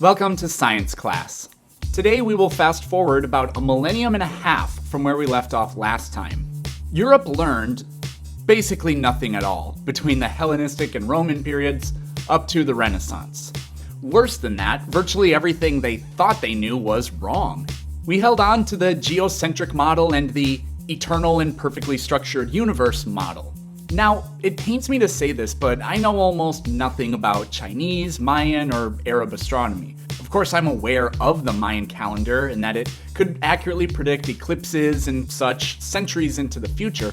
Welcome to science class. Today we will fast forward about 1.5 millenniums from where we left off last time. Europe learned basically nothing at all between the Hellenistic and Roman periods up to the Renaissance. Worse than that, virtually everything they thought they knew was wrong. We held on to the geocentric model and the eternal and perfectly structured universe model. Now, it pains me to say this, but I know almost nothing about Chinese, Mayan, or Arab astronomy. Of course, I'm aware of the Mayan calendar and that it could accurately predict eclipses and such centuries into the future,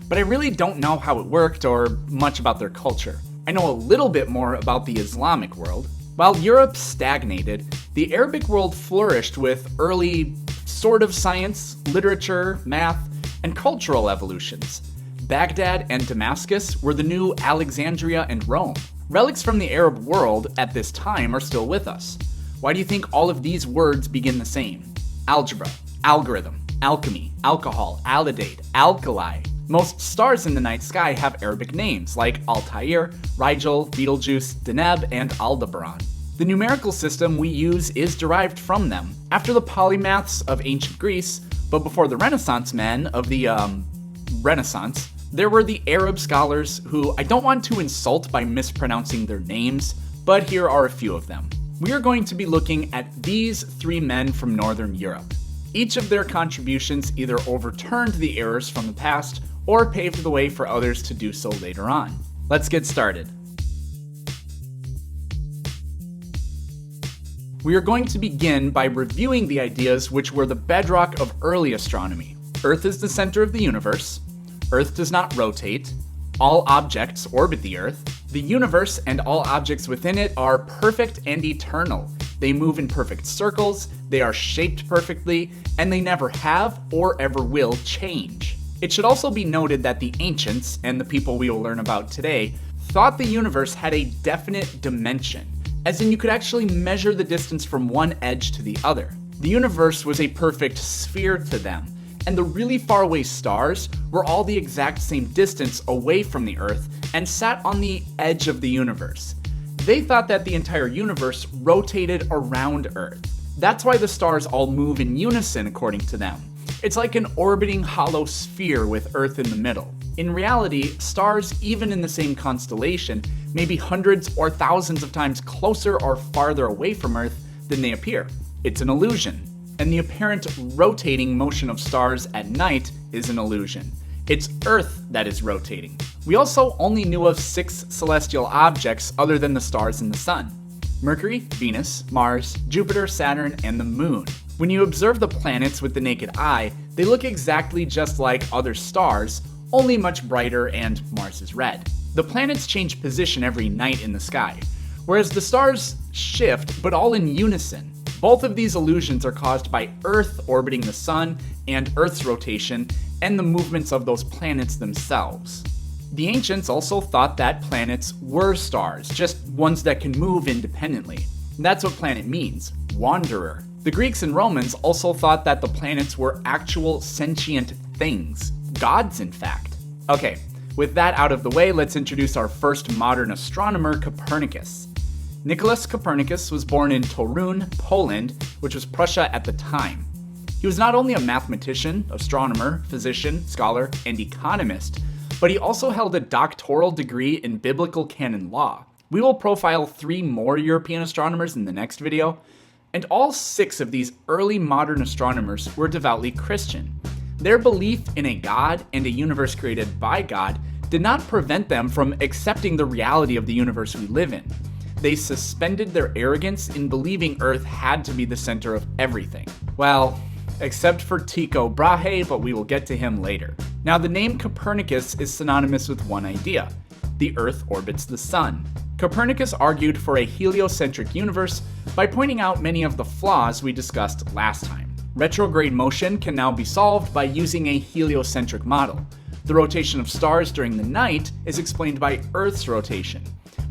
but I really don't know how it worked or much about their culture. I know a little bit more about the Islamic world. While Europe stagnated, the Arabic world flourished with early sort of science, literature, math, and cultural evolutions. Baghdad and Damascus were the new Alexandria and Rome. Relics from the Arab world at this time are still with us. Why do you think all of these words begin the same? Algebra, algorithm, alchemy, alcohol, alidate, alkali. Most stars in the night sky have Arabic names like Altair, Rigel, Betelgeuse, Deneb, and Aldebaran. The numerical system we use is derived from them. After the polymaths of ancient Greece, but before the Renaissance men of the Renaissance, there were the Arab scholars who I don't want to insult by mispronouncing their names, but here are a few of them. We are going to be looking at these 3 men from Northern Europe. Each of their contributions either overturned the errors from the past or paved the way for others to do so later on. Let's get started. We are going to begin by reviewing the ideas which were the bedrock of early astronomy. Earth is the center of the universe. Earth does not rotate. All objects orbit the Earth. The universe and all objects within it are perfect and eternal. They move in perfect circles, they are shaped perfectly, and they never have or ever will change. It should also be noted that the ancients, and the people we will learn about today, thought the universe had a definite dimension, as in you could actually measure the distance from one edge to the other. The universe was a perfect sphere to them, and the really far away stars were all the exact same distance away from the Earth and sat on the edge of the universe. They thought that the entire universe rotated around Earth. That's why the stars all move in unison according to them. It's like an orbiting hollow sphere with Earth in the middle. In reality, stars, even in the same constellation, may be hundreds or thousands of times closer or farther away from Earth than they appear. It's an illusion. And the apparent rotating motion of stars at night is an illusion. It's Earth that is rotating. We also only knew of 6 celestial objects other than the stars and the sun: Mercury, Venus, Mars, Jupiter, Saturn, and the Moon. When you observe the planets with the naked eye, they look exactly just like other stars, only much brighter, and Mars is red. The planets change position every night in the sky, whereas the stars shift, but all in unison. Both of these illusions are caused by Earth orbiting the Sun and Earth's rotation and the movements of those planets themselves. The ancients also thought that planets were stars, just ones that can move independently. That's what planet means, wanderer. The Greeks and Romans also thought that the planets were actual sentient things, gods in fact. Okay, with that out of the way, let's introduce our first modern astronomer, Copernicus. Nicholas Copernicus was born in Torun, Poland, which was Prussia at the time. He was not only a mathematician, astronomer, physician, scholar, and economist, but he also held a doctoral degree in biblical canon law. We will profile 3 more European astronomers in the next video, and all 6 of these early modern astronomers were devoutly Christian. Their belief in a God and a universe created by God did not prevent them from accepting the reality of the universe we live in. They suspended their arrogance in believing Earth had to be the center of everything. Well, except for Tycho Brahe, but we will get to him later. Now, the name Copernicus is synonymous with one idea: the Earth orbits the Sun. Copernicus argued for a heliocentric universe by pointing out many of the flaws we discussed last time. Retrograde motion can now be solved by using a heliocentric model. The rotation of stars during the night is explained by Earth's rotation.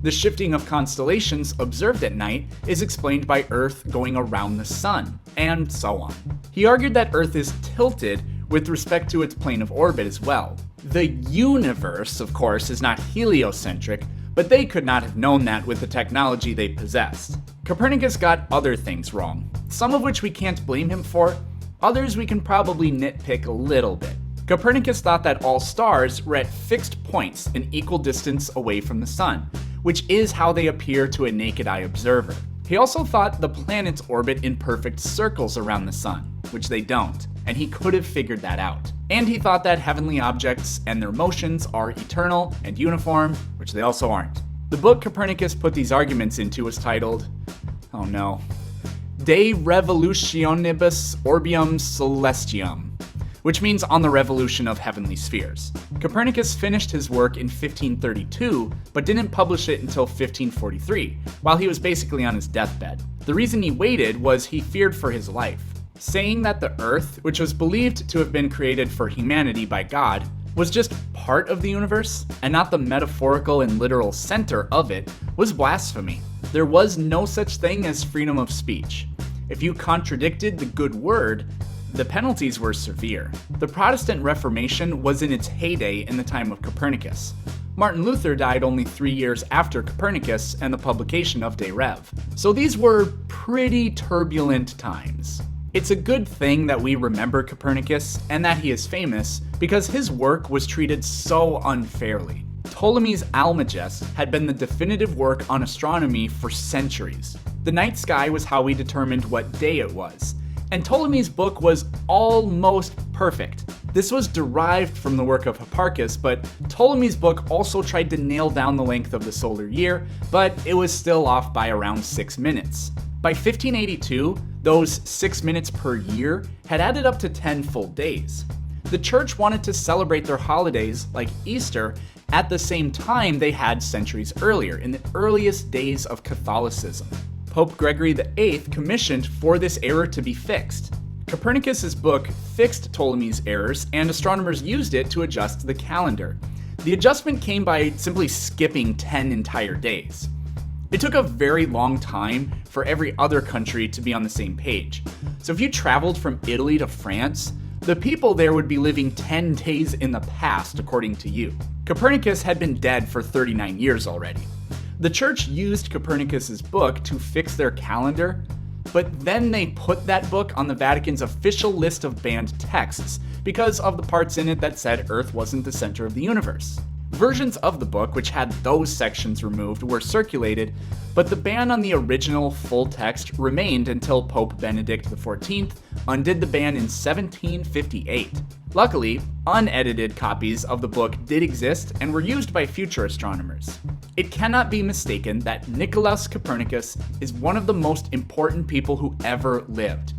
The shifting of constellations observed at night is explained by Earth going around the Sun, and so on. He argued that Earth is tilted with respect to its plane of orbit as well. The universe, of course, is not heliocentric, but they could not have known that with the technology they possessed. Copernicus got other things wrong, some of which we can't blame him for, others we can probably nitpick a little bit. Copernicus thought that all stars were at fixed points an equal distance away from the sun, which is how they appear to a naked eye observer. He also thought the planets orbit in perfect circles around the sun, which they don't, and he could have figured that out. And he thought that heavenly objects and their motions are eternal and uniform, which they also aren't. The book Copernicus put these arguments into was titled, oh no, De Revolutionibus Orbium Celestium, which means On the Revolution of Heavenly Spheres. Copernicus finished his work in 1532, but didn't publish it until 1543, while he was basically on his deathbed. The reason he waited was he feared for his life, saying that the Earth, which was believed to have been created for humanity by God, was just part of the universe, and not the metaphorical and literal center of it, was blasphemy. There was no such thing as freedom of speech. If you contradicted the good word, the penalties were severe. The Protestant Reformation was in its heyday in the time of Copernicus. Martin Luther died only 3 years after Copernicus and the publication of De Rev. So these were pretty turbulent times. It's a good thing that we remember Copernicus and that he is famous because his work was treated so unfairly. Ptolemy's Almagest had been the definitive work on astronomy for centuries. The night sky was how we determined what day it was, and Ptolemy's book was almost perfect. This was derived from the work of Hipparchus, but Ptolemy's book also tried to nail down the length of the solar year, but it was still off by around 6 minutes. By 1582, those 6 minutes per year had added up to 10 full days. The church wanted to celebrate their holidays, like Easter, at the same time they had centuries earlier, in the earliest days of Catholicism. Pope Gregory VIII commissioned for this error to be fixed. Copernicus's book fixed Ptolemy's errors, and astronomers used it to adjust the calendar. The adjustment came by simply skipping 10 entire days. It took a very long time for every other country to be on the same page. So if you traveled from Italy to France, the people there would be living 10 days in the past, according to you. Copernicus had been dead for 39 years already. The church used Copernicus's book to fix their calendar, but then they put that book on the Vatican's official list of banned texts because of the parts in it that said Earth wasn't the center of the universe. Versions of the book which had those sections removed were circulated, but the ban on the original full text remained until Pope Benedict XIV undid the ban in 1758. Luckily, unedited copies of the book did exist and were used by future astronomers. It cannot be mistaken that Nicolaus Copernicus is one of the most important people who ever lived.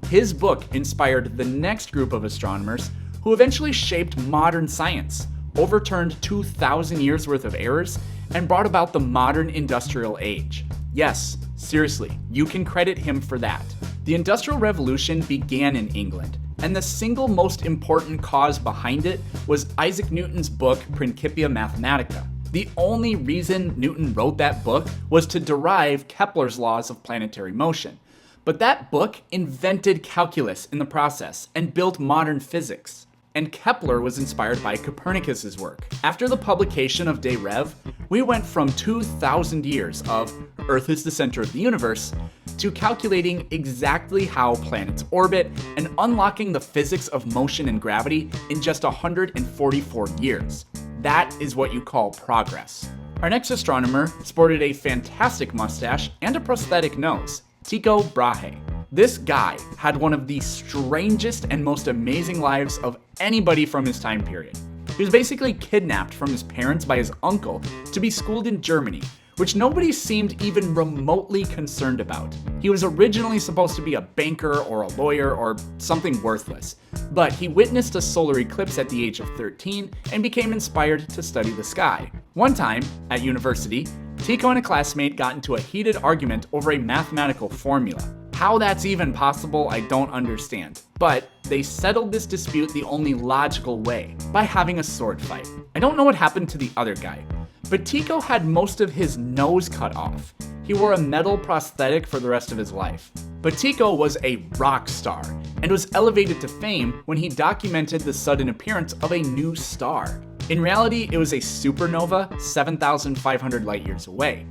His book inspired the next group of astronomers who eventually shaped modern science, overturned 2,000 years worth of errors, and brought about the modern industrial age. Yes, seriously, you can credit him for that. The Industrial Revolution began in England, and the single most important cause behind it was Isaac Newton's book Principia Mathematica. The only reason Newton wrote that book was to derive Kepler's laws of planetary motion. But that book invented calculus in the process and built modern physics. And Kepler was inspired by Copernicus's work. After the publication of De Rev, we went from 2,000 years of Earth is the center of the universe to calculating exactly how planets orbit and unlocking the physics of motion and gravity in just 144 years. That is what you call progress. Our next astronomer sported a fantastic mustache and a prosthetic nose, Tycho Brahe. This guy had one of the strangest and most amazing lives of anybody from his time period. He was basically kidnapped from his parents by his uncle to be schooled in Germany, which nobody seemed even remotely concerned about. He was originally supposed to be a banker or a lawyer or something worthless, but he witnessed a solar eclipse at the age of 13 and became inspired to study the sky. One time, at university, Tycho and a classmate got into a heated argument over a mathematical formula. How that's even possible, I don't understand. But they settled this dispute the only logical way, by having a sword fight. I don't know what happened to the other guy, but Tycho had most of his nose cut off. He wore a metal prosthetic for the rest of his life. But Tycho was a rock star, and was elevated to fame when he documented the sudden appearance of a new star. In reality, it was a supernova 7,500 light years away.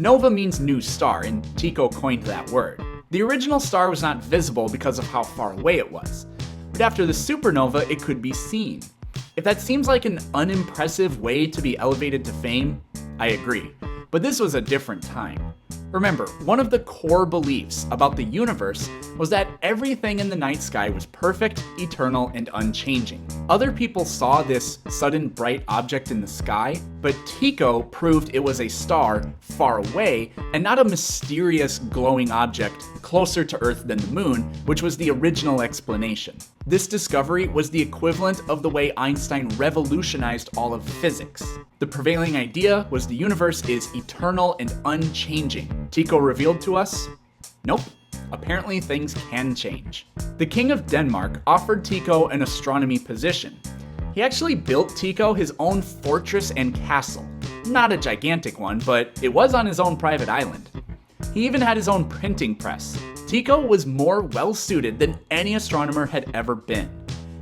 Nova means new star, and Tycho coined that word. The original star was not visible because of how far away it was, but after the supernova, it could be seen. If that seems like an unimpressive way to be elevated to fame, I agree, but this was a different time. Remember, one of the core beliefs about the universe was that everything in the night sky was perfect, eternal, and unchanging. Other people saw this sudden bright object in the sky, but Tycho proved it was a star far away and not a mysterious glowing object closer to Earth than the moon, which was the original explanation. This discovery was the equivalent of the way Einstein revolutionized all of physics. The prevailing idea was the universe is eternal and unchanging. Tycho revealed to us, nope, apparently things can change. The King of Denmark offered Tycho an astronomy position. He actually built Tycho his own fortress and castle. Not a gigantic one, but it was on his own private island. He even had his own printing press. Tycho was more well-suited than any astronomer had ever been.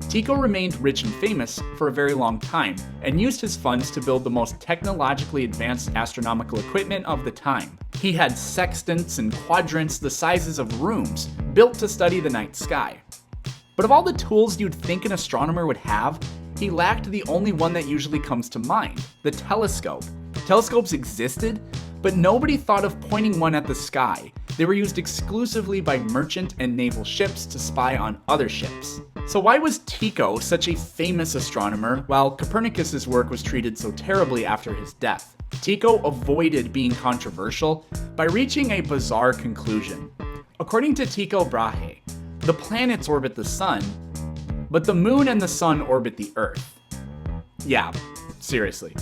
Tycho remained rich and famous for a very long time, and used his funds to build the most technologically advanced astronomical equipment of the time. He had sextants and quadrants the sizes of rooms, built to study the night sky. But of all the tools you'd think an astronomer would have, he lacked the only one that usually comes to mind, the telescope. Telescopes existed, but nobody thought of pointing one at the sky. They were used exclusively by merchant and naval ships to spy on other ships. So why was Tycho such a famous astronomer while Copernicus's work was treated so terribly after his death? Tycho avoided being controversial by reaching a bizarre conclusion. According to Tycho Brahe, the planets orbit the sun, but the moon and the sun orbit the Earth. Yeah, seriously.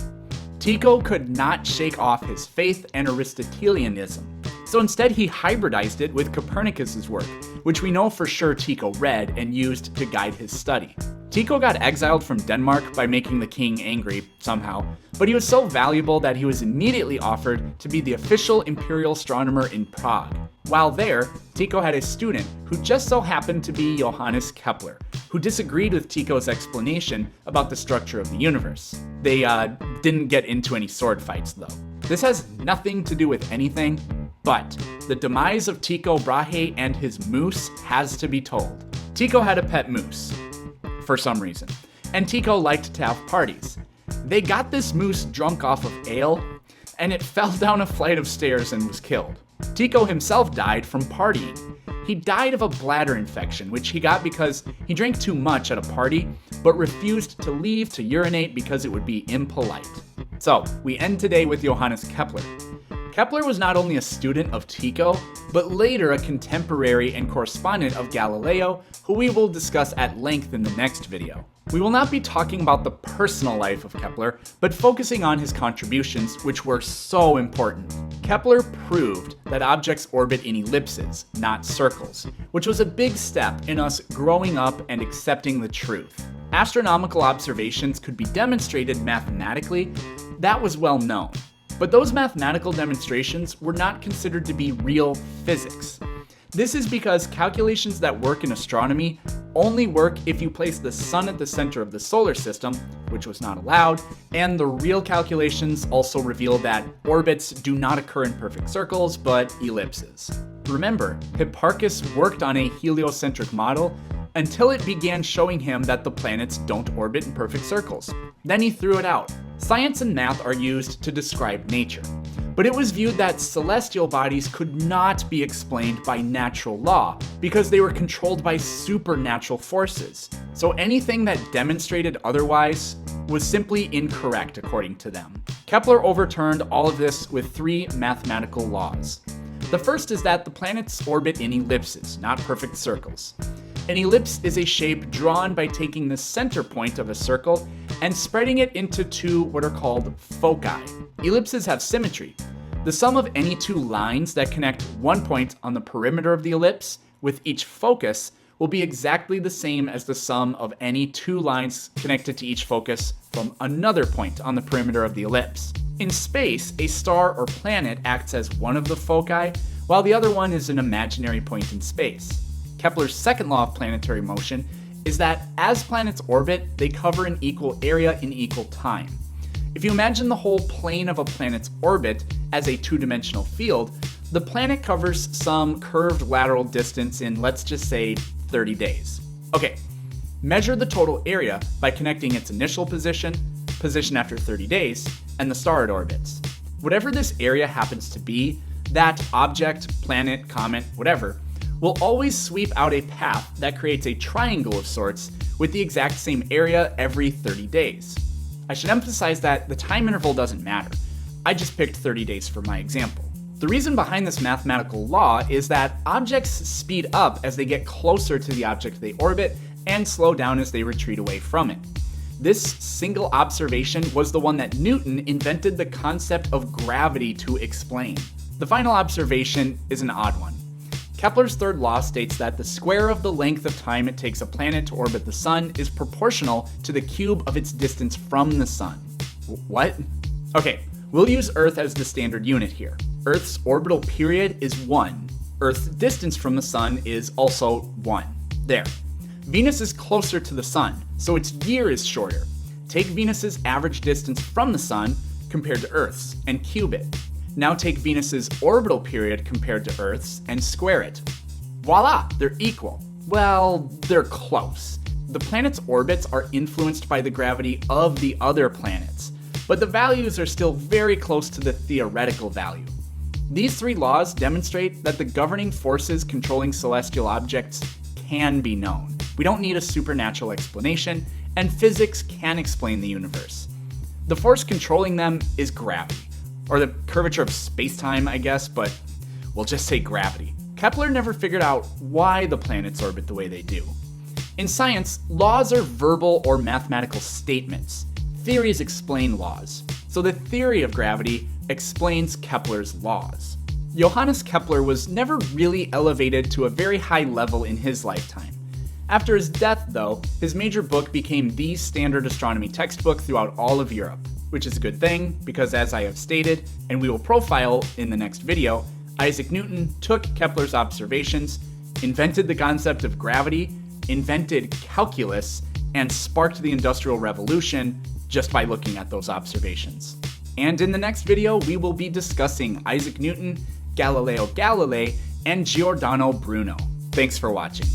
Tycho could not shake off his faith and Aristotelianism, so instead he hybridized it with Copernicus's work, which we know for sure Tycho read and used to guide his study. Tycho got exiled from Denmark by making the king angry, somehow, but he was so valuable that he was immediately offered to be the official imperial astronomer in Prague. While there, Tycho had a student who just so happened to be Johannes Kepler, who disagreed with Tycho's explanation about the structure of the universe. They didn't get into any sword fights, though. This has nothing to do with anything, but the demise of Tycho Brahe and his moose has to be told. Tycho had a pet moose, for some reason, and Tycho liked to have parties. They got this moose drunk off of ale, and it fell down a flight of stairs and was killed. Tycho himself died from partying. He died of a bladder infection, which he got because he drank too much at a party, but refused to leave to urinate because it would be impolite. So, we end today with Johannes Kepler. Kepler was not only a student of Tycho, but later a contemporary and correspondent of Galileo, who we will discuss at length in the next video. We will not be talking about the personal life of Kepler, but focusing on his contributions, which were so important. Kepler proved that objects orbit in ellipses, not circles, which was a big step in us growing up and accepting the truth. Astronomical observations could be demonstrated mathematically. That was well known. But those mathematical demonstrations were not considered to be real physics. This is because calculations that work in astronomy only work if you place the sun at the center of the solar system, which was not allowed, and the real calculations also reveal that orbits do not occur in perfect circles, but ellipses. Remember, Hipparchus worked on a heliocentric model until it began showing him that the planets don't orbit in perfect circles. Then he threw it out. Science and math are used to describe nature, but it was viewed that celestial bodies could not be explained by natural law because they were controlled by supernatural forces. So anything that demonstrated otherwise was simply incorrect according to them. Kepler overturned all of this with 3 mathematical laws. The first is that the planets orbit in ellipses, not perfect circles. An ellipse is a shape drawn by taking the center point of a circle and spreading it into 2 what are called foci. Ellipses have symmetry. The sum of any 2 lines that connect one point on the perimeter of the ellipse with each focus will be exactly the same as the sum of any 2 lines connected to each focus from another point on the perimeter of the ellipse. In space, a star or planet acts as one of the foci, while the other one is an imaginary point in space. Kepler's second law of planetary motion is that as planets orbit, they cover an equal area in equal time. If you imagine the whole plane of a planet's orbit as a two-dimensional field, the planet covers some curved lateral distance in, let's just say, 30 days. Okay, measure the total area by connecting its initial position after 30 days, and the star it orbits. Whatever this area happens to be, that object, planet, comet, whatever, will always sweep out a path that creates a triangle of sorts with the exact same area every 30 days. I should emphasize that the time interval doesn't matter. I just picked 30 days for my example. The reason behind this mathematical law is that objects speed up as they get closer to the object they orbit and slow down as they retreat away from it. This single observation was the one that Newton invented the concept of gravity to explain. The final observation is an odd one. Kepler's third law states that the square of the length of time it takes a planet to orbit the sun is proportional to the cube of its distance from the sun. What? Okay, we'll use Earth as the standard unit here. Earth's orbital period is 1. Earth's distance from the sun is also 1. There. Venus is closer to the sun, so its year is shorter. Take Venus's average distance from the sun compared to Earth's and cube it. Now take Venus's orbital period compared to Earth's and square it. Voila, they're equal. Well, they're close. The planets' orbits are influenced by the gravity of the other planets, but the values are still very close to the theoretical value. These three laws demonstrate that the governing forces controlling celestial objects can be known. We don't need a supernatural explanation, and physics can explain the universe. The force controlling them is gravity, or the curvature of space-time, I guess, but we'll just say gravity. Kepler never figured out why the planets orbit the way they do. In science, laws are verbal or mathematical statements. Theories explain laws. So the theory of gravity explains Kepler's laws. Johannes Kepler was never really elevated to a very high level in his lifetime. After his death, though, his major book became the standard astronomy textbook throughout all of Europe, which is a good thing because, as I have stated, and we will profile in the next video, Isaac Newton took Kepler's observations, invented the concept of gravity, invented calculus, and sparked the Industrial Revolution just by looking at those observations. And in the next video, we will be discussing Isaac Newton, Galileo Galilei, and Giordano Bruno. Thanks for watching.